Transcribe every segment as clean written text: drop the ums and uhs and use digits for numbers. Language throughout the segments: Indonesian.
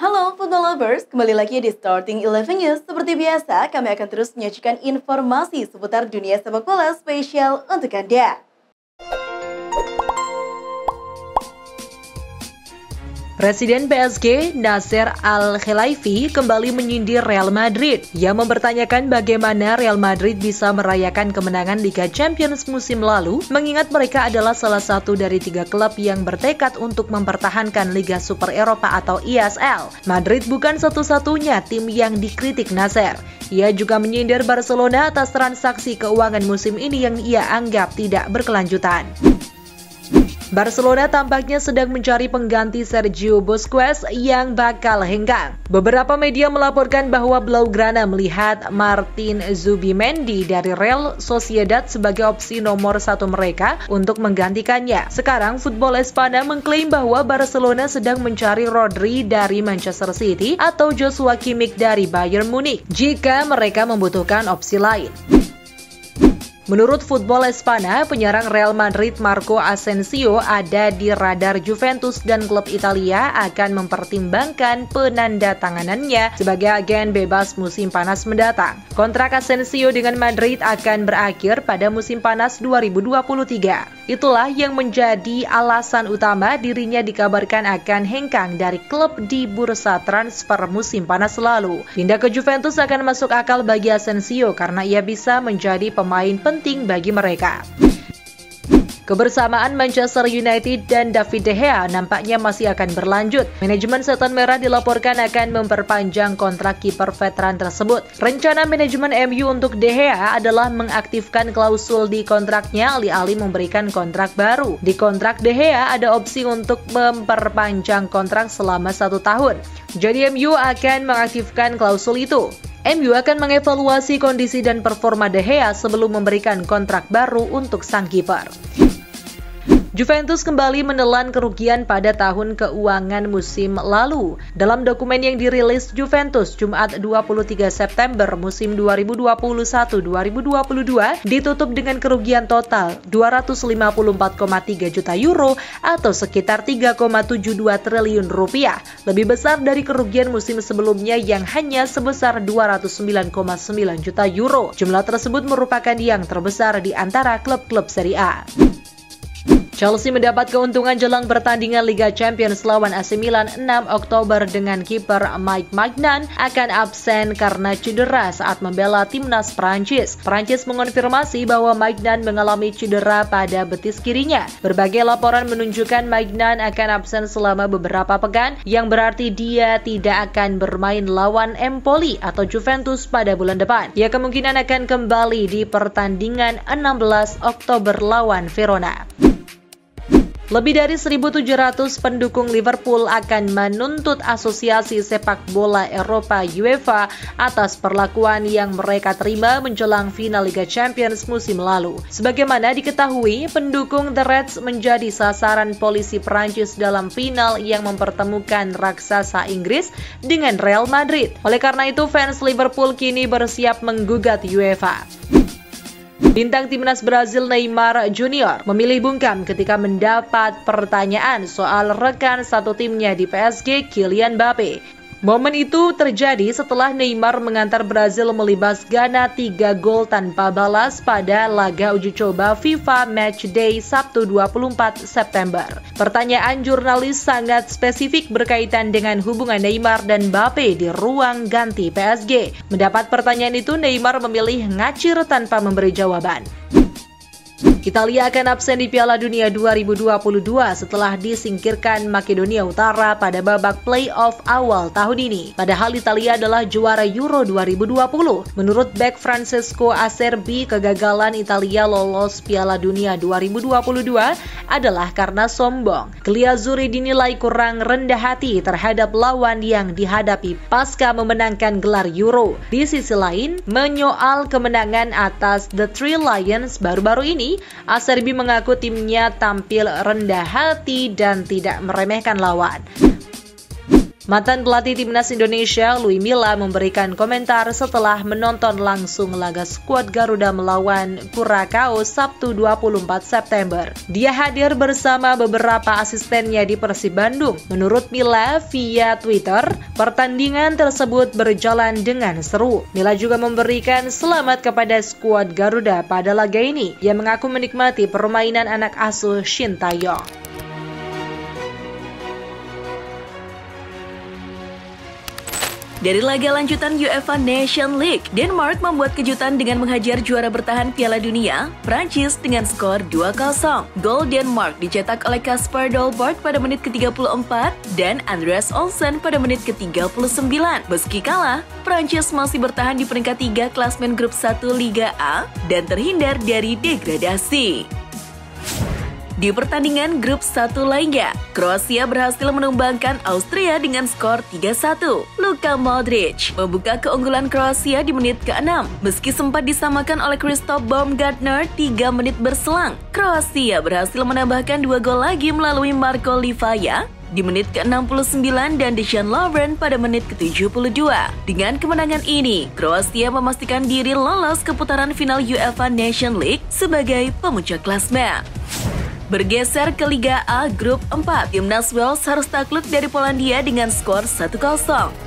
Halo Football Lovers, kembali lagi di Starting 11 News. Seperti biasa, kami akan terus menyajikan informasi seputar dunia sepak bola spesial untuk Anda. Presiden PSG, Nasser Al-Khelaifi, kembali menyindir Real Madrid. Ia mempertanyakan bagaimana Real Madrid bisa merayakan kemenangan Liga Champions musim lalu, mengingat mereka adalah salah satu dari 3 klub yang bertekad untuk mempertahankan Liga Super Eropa atau ISL. Madrid bukan satu-satunya tim yang dikritik Nasser. Ia juga menyindir Barcelona atas transaksi keuangan musim ini yang ia anggap tidak berkelanjutan. Barcelona tampaknya sedang mencari pengganti Sergio Busquets yang bakal hengkang. Beberapa media melaporkan bahwa Blaugrana melihat Martin Zubimendi dari Real Sociedad sebagai opsi nomor 1 mereka untuk menggantikannya. Sekarang Football Espana mengklaim bahwa Barcelona sedang mencari Rodri dari Manchester City atau Joshua Kimmich dari Bayern Munich jika mereka membutuhkan opsi lain. Menurut Football Espana, penyerang Real Madrid Marco Asensio ada di radar Juventus dan klub Italia akan mempertimbangkan penandatanganannya sebagai agen bebas musim panas mendatang. Kontrak Asensio dengan Madrid akan berakhir pada musim panas 2023. Itulah yang menjadi alasan utama dirinya dikabarkan akan hengkang dari klub di bursa transfer musim panas lalu. Pindah ke Juventus akan masuk akal bagi Asensio karena ia bisa menjadi pemain penting bagi mereka. Kebersamaan Manchester United dan David De Gea nampaknya masih akan berlanjut. Manajemen Setan Merah dilaporkan akan memperpanjang kontrak kiper veteran tersebut. Rencana manajemen MU untuk De Gea adalah mengaktifkan klausul di kontraknya alih-alih memberikan kontrak baru. Di kontrak De Gea ada opsi untuk memperpanjang kontrak selama 1 tahun. Jadi MU akan mengaktifkan klausul itu. MU akan mengevaluasi kondisi dan performa De Gea sebelum memberikan kontrak baru untuk sang kiper. Juventus kembali menelan kerugian pada tahun keuangan musim lalu. Dalam dokumen yang dirilis Juventus Jumat 23 September musim 2021-2022 ditutup dengan kerugian total 254,3 juta euro atau sekitar 3,72 triliun rupiah, lebih besar dari kerugian musim sebelumnya yang hanya sebesar 209,9 juta euro. Jumlah tersebut merupakan yang terbesar di antara klub-klub Serie A. Chelsea mendapat keuntungan jelang pertandingan Liga Champions lawan AC Milan 6 Oktober dengan kiper Mike Maignan akan absen karena cedera saat membela timnas Prancis. Prancis mengonfirmasi bahwa Maignan mengalami cedera pada betis kirinya. Berbagai laporan menunjukkan Maignan akan absen selama beberapa pekan, yang berarti dia tidak akan bermain lawan Empoli atau Juventus pada bulan depan. Ia kemungkinan akan kembali di pertandingan 16 Oktober lawan Verona. Lebih dari 1.700 pendukung Liverpool akan menuntut Asosiasi Sepak Bola Eropa UEFA atas perlakuan yang mereka terima menjelang final Liga Champions musim lalu. Sebagaimana diketahui, pendukung The Reds menjadi sasaran polisi Prancis dalam final yang mempertemukan raksasa Inggris dengan Real Madrid. Oleh karena itu, fans Liverpool kini bersiap menggugat UEFA. Bintang timnas Brazil Neymar Junior memilih bungkam ketika mendapat pertanyaan soal rekan satu timnya di PSG, Kylian Mbappe. Momen itu terjadi setelah Neymar mengantar Brazil melibas Ghana 3 gol tanpa balas pada laga uji coba FIFA Matchday Sabtu 24 September. Pertanyaan jurnalis sangat spesifik berkaitan dengan hubungan Neymar dan Mbappe di ruang ganti PSG. Mendapat pertanyaan itu, Neymar memilih ngacir tanpa memberi jawaban. Italia akan absen di Piala Dunia 2022 setelah disingkirkan Makedonia Utara pada babak play-off awal tahun ini. Padahal Italia adalah juara Euro 2020. Menurut bek Francesco Acerbi, kegagalan Italia lolos Piala Dunia 2022 adalah karena sombong. Gli-Azzurri dinilai kurang rendah hati terhadap lawan yang dihadapi pasca memenangkan gelar Euro. Di sisi lain, menyoal kemenangan atas The Three Lions baru-baru ini, Acerbi mengaku timnya tampil rendah hati dan tidak meremehkan lawan. Mantan pelatih timnas Indonesia, Louis Milla, memberikan komentar setelah menonton langsung laga skuad Garuda melawan Curaçao Sabtu 24 September. Dia hadir bersama beberapa asistennya di Persib Bandung. Menurut Milla via Twitter, pertandingan tersebut berjalan dengan seru. Milla juga memberikan selamat kepada skuad Garuda pada laga ini. Ia mengaku menikmati permainan anak asuh Shin Tae-yong. Dari laga lanjutan UEFA Nations League, Denmark membuat kejutan dengan menghajar juara bertahan Piala Dunia, Prancis dengan skor 2-0. Gol Denmark dicetak oleh Kasper Dolberg pada menit ke-34 dan Andreas Olsen pada menit ke-39. Meski kalah, Prancis masih bertahan di peringkat 3 klasmen grup 1 Liga A dan terhindar dari degradasi. Di pertandingan grup 1 lainnya, Kroasia berhasil menumbangkan Austria dengan skor 3-1. Luka Modric membuka keunggulan Kroasia di menit ke-6. Meski sempat disamakan oleh Christoph Baumgartner 3 menit berselang, Kroasia berhasil menambahkan 2 gol lagi melalui Marko Livaja di menit ke-69 dan Dejan Lovren pada menit ke-72. Dengan kemenangan ini, Kroasia memastikan diri lolos ke putaran final UEFA Nations League sebagai pemuncak klasmen. Bergeser ke Liga A Grup 4, timnas Wales harus takluk dari Polandia dengan skor 1-0.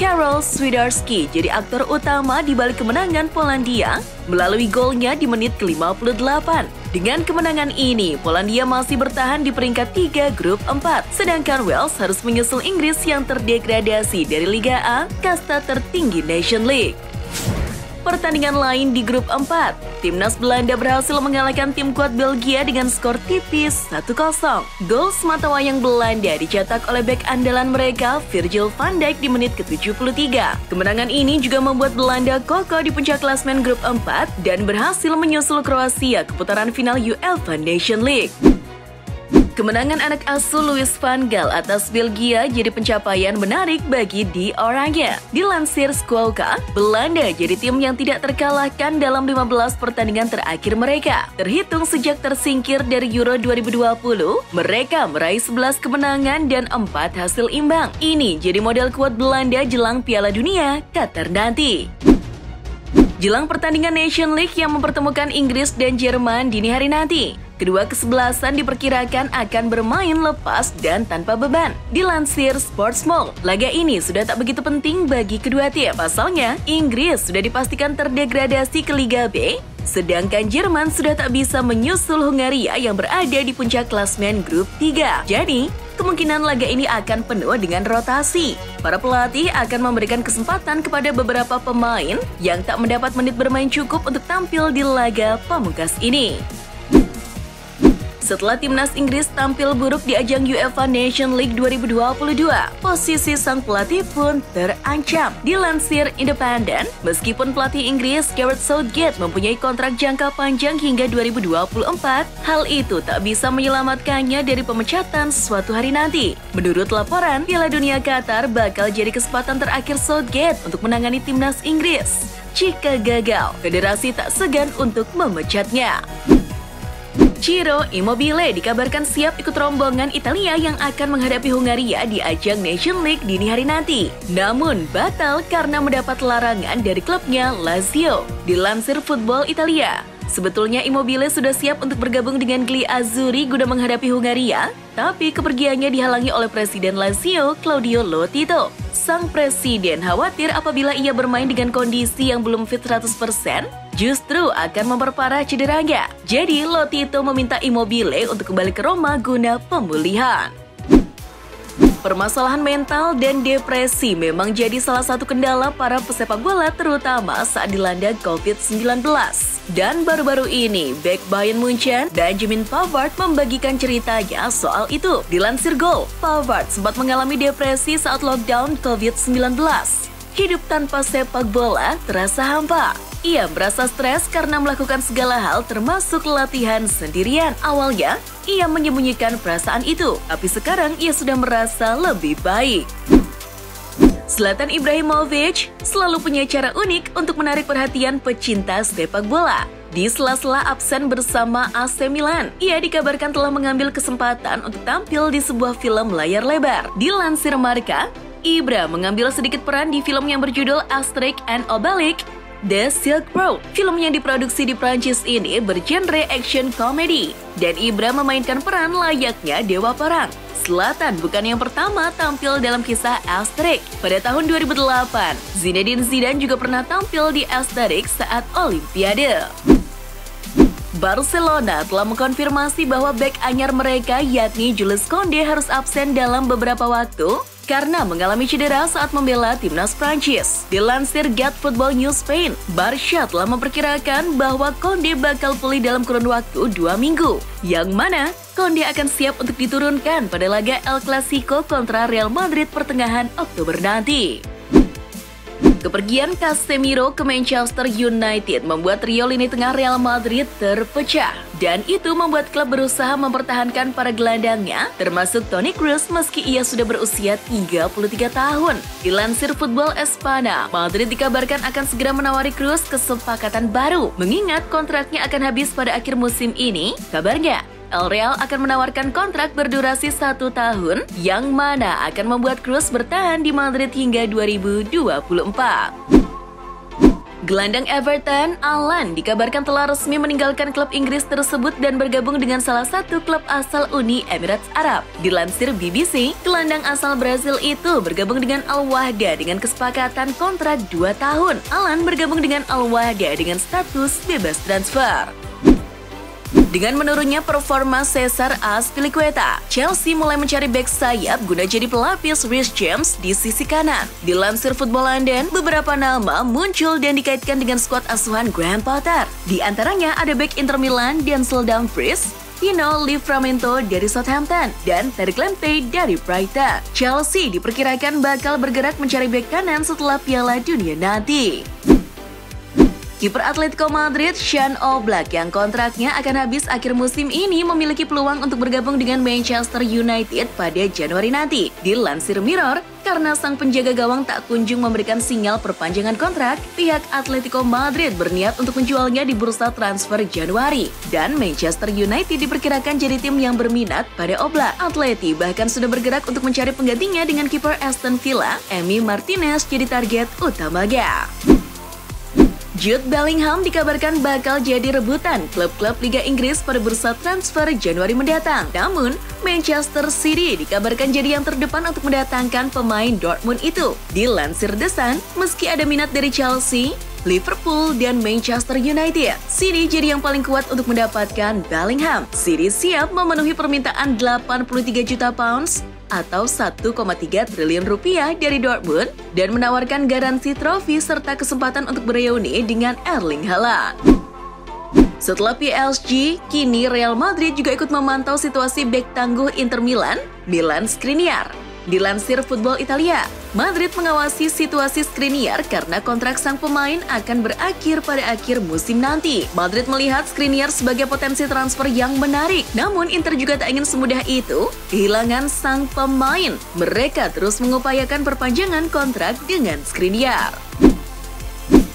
Karol Swiderski jadi aktor utama di balik kemenangan Polandia melalui golnya di menit ke-58. Dengan kemenangan ini, Polandia masih bertahan di peringkat 3 Grup 4, sedangkan Wales harus menyusul Inggris yang terdegradasi dari Liga A, kasta tertinggi Nations League. Pertandingan lain di grup 4, timnas Belanda berhasil mengalahkan tim kuat Belgia dengan skor tipis 1-0. Gol sematawayang Belanda dicetak oleh bek andalan mereka, Virgil van Dijk di menit ke-73. Kemenangan ini juga membuat Belanda kokoh di puncak klasmen grup 4 dan berhasil menyusul Kroasia ke putaran final UEFA Nations League. Kemenangan anak asuh Louis van Gaal atas Belgia jadi pencapaian menarik bagi Die Oranje. Dilansir Squawka, Belanda jadi tim yang tidak terkalahkan dalam 15 pertandingan terakhir mereka. Terhitung sejak tersingkir dari Euro 2020, mereka meraih 11 kemenangan dan 4 hasil imbang. Ini jadi modal kuat Belanda jelang Piala Dunia Qatar nanti. Jelang pertandingan Nations League yang mempertemukan Inggris dan Jerman dini hari nanti, kedua kesebelasan diperkirakan akan bermain lepas dan tanpa beban. Dilansir Sportsmall, laga ini sudah tak begitu penting bagi kedua tim. Pasalnya, Inggris sudah dipastikan terdegradasi ke Liga B, sedangkan Jerman sudah tak bisa menyusul Hungaria yang berada di puncak klasmen grup 3. Jadi, kemungkinan laga ini akan penuh dengan rotasi. Para pelatih akan memberikan kesempatan kepada beberapa pemain yang tak mendapat menit bermain cukup untuk tampil di laga pamungkas ini. Setelah timnas Inggris tampil buruk di ajang UEFA Nations League 2022, posisi sang pelatih pun terancam. Dilansir Independent, meskipun pelatih Inggris Gareth Southgate mempunyai kontrak jangka panjang hingga 2024, hal itu tak bisa menyelamatkannya dari pemecatan suatu hari nanti. Menurut laporan, Piala Dunia Qatar bakal jadi kesempatan terakhir Southgate untuk menangani timnas Inggris. Jika gagal, federasi tak segan untuk memecatnya. Ciro Immobile dikabarkan siap ikut rombongan Italia yang akan menghadapi Hungaria di ajang Nations League dini hari nanti. Namun batal karena mendapat larangan dari klubnya Lazio. Dilansir Football Italia, sebetulnya Immobile sudah siap untuk bergabung dengan Gli Azzurri guna menghadapi Hungaria, tapi kepergiannya dihalangi oleh Presiden Lazio, Claudio Lotito. Sang presiden khawatir apabila ia bermain dengan kondisi yang belum fit 100%, justru akan memperparah cederanya. Jadi, Lotito meminta Immobile untuk kembali ke Roma guna pemulihan. Permasalahan mental dan depresi memang jadi salah satu kendala para pesepak bola terutama saat dilanda COVID-19. Dan baru-baru ini, bek Bayern Munchen, Benjamin Pavard membagikan ceritanya soal itu. Dilansir Goal, Pavard sempat mengalami depresi saat lockdown COVID-19. Hidup tanpa sepak bola terasa hampa. Ia merasa stres karena melakukan segala hal termasuk latihan sendirian. Awalnya, ia menyembunyikan perasaan itu, tapi sekarang ia sudah merasa lebih baik. Zlatan Ibrahimovic selalu punya cara unik untuk menarik perhatian pecinta sepak bola. Di sela-sela absen bersama AC Milan, ia dikabarkan telah mengambil kesempatan untuk tampil di sebuah film layar lebar. Dilansir Marca, Ibra mengambil sedikit peran di film yang berjudul Asterix and Obelix The Silk Road. Film yang diproduksi di Prancis ini bergenre action comedy, dan Ibra memainkan peran layaknya dewa perang. Zlatan bukan yang pertama tampil dalam kisah Asterix. Pada tahun 2008, Zinedine Zidane juga pernah tampil di Asterix saat Olimpiade. Barcelona telah mengkonfirmasi bahwa bek anyar mereka yakni Jules Koundé harus absen dalam beberapa waktu karena mengalami cedera saat membela timnas Prancis. Dilansir Get Football News Spain, Barca telah memperkirakan bahwa Koundé bakal pulih dalam kurun waktu 2 minggu, yang mana Koundé akan siap untuk diturunkan pada laga El Clasico kontra Real Madrid pertengahan Oktober nanti. Kepergian Casemiro ke Manchester United membuat trio lini tengah Real Madrid terpecah. Dan itu membuat klub berusaha mempertahankan para gelandangnya, termasuk Toni Kroos meski ia sudah berusia 33 tahun. Dilansir Football Espana, Madrid dikabarkan akan segera menawari Kroos kesepakatan baru, mengingat kontraknya akan habis pada akhir musim ini. Kabarnya, El Real akan menawarkan kontrak berdurasi 1 tahun, yang mana akan membuat Kroos bertahan di Madrid hingga 2024. Gelandang Everton, Alan, dikabarkan telah resmi meninggalkan klub Inggris tersebut dan bergabung dengan salah satu klub asal Uni Emirat Arab. Dilansir BBC, gelandang asal Brazil itu bergabung dengan Al Wahda dengan kesepakatan kontrak 2 tahun. Alan bergabung dengan Al Wahda dengan status bebas transfer. Dengan menurunnya performa Cesar Azpilicueta, Chelsea mulai mencari bek sayap guna jadi pelapis Reece James di sisi kanan. Dilansir Football London, beberapa nama muncul dan dikaitkan dengan skuad asuhan Graham Potter. Di antaranya ada bek Inter Milan Denzel Dumfries, Tino Livramento dari Southampton, dan Tariq Lamptey dari Brighton. Chelsea diperkirakan bakal bergerak mencari bek kanan setelah Piala Dunia nanti. Kiper Atletico Madrid, Sean Oblak, yang kontraknya akan habis akhir musim ini memiliki peluang untuk bergabung dengan Manchester United pada Januari nanti. Dilansir Mirror, karena sang penjaga gawang tak kunjung memberikan sinyal perpanjangan kontrak, pihak Atletico Madrid berniat untuk menjualnya di bursa transfer Januari. Dan Manchester United diperkirakan jadi tim yang berminat pada Oblak. Atleti bahkan sudah bergerak untuk mencari penggantinya dengan kiper Aston Villa, Emi Martinez, jadi target utamanya. Jude Bellingham dikabarkan bakal jadi rebutan klub-klub Liga Inggris pada bursa transfer Januari mendatang. Namun, Manchester City dikabarkan jadi yang terdepan untuk mendatangkan pemain Dortmund itu. Dilansir The Sun, meski ada minat dari Chelsea, Liverpool, dan Manchester United, City jadi yang paling kuat untuk mendapatkan Bellingham. City siap memenuhi permintaan 83 juta pounds atau 1,3 triliun rupiah dari Dortmund dan menawarkan garansi trofi serta kesempatan untuk bereuni dengan Erling Haaland. Setelah PSG, kini Real Madrid juga ikut memantau situasi bek tangguh Inter Milan, Milan Skriniar. Dilansir Football Italia, Madrid mengawasi situasi Skriniar karena kontrak sang pemain akan berakhir pada akhir musim nanti. Madrid melihat Skriniar sebagai potensi transfer yang menarik, namun Inter juga tak ingin semudah itu kehilangan sang pemain. Mereka terus mengupayakan perpanjangan kontrak dengan Skriniar.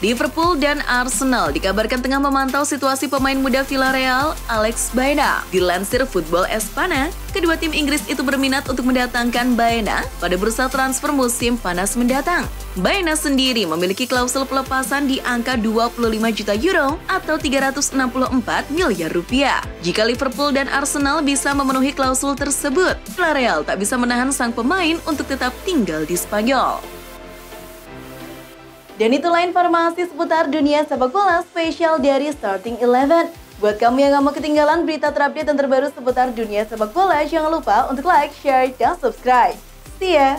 Liverpool dan Arsenal dikabarkan tengah memantau situasi pemain muda Villarreal, Alex Baena. Dilansir Football Espana, kedua tim Inggris itu berminat untuk mendatangkan Baena pada bursa transfer musim panas mendatang. Baena sendiri memiliki klausul pelepasan di angka 25 juta euro atau 364 miliar rupiah. Jika Liverpool dan Arsenal bisa memenuhi klausul tersebut, Villarreal tak bisa menahan sang pemain untuk tetap tinggal di Spanyol. Dan itulah informasi seputar dunia sepak bola spesial dari Starting 11. Buat kamu yang gak mau ketinggalan berita terupdate dan terbaru seputar dunia sepak bola, jangan lupa untuk like, share, dan subscribe. See ya!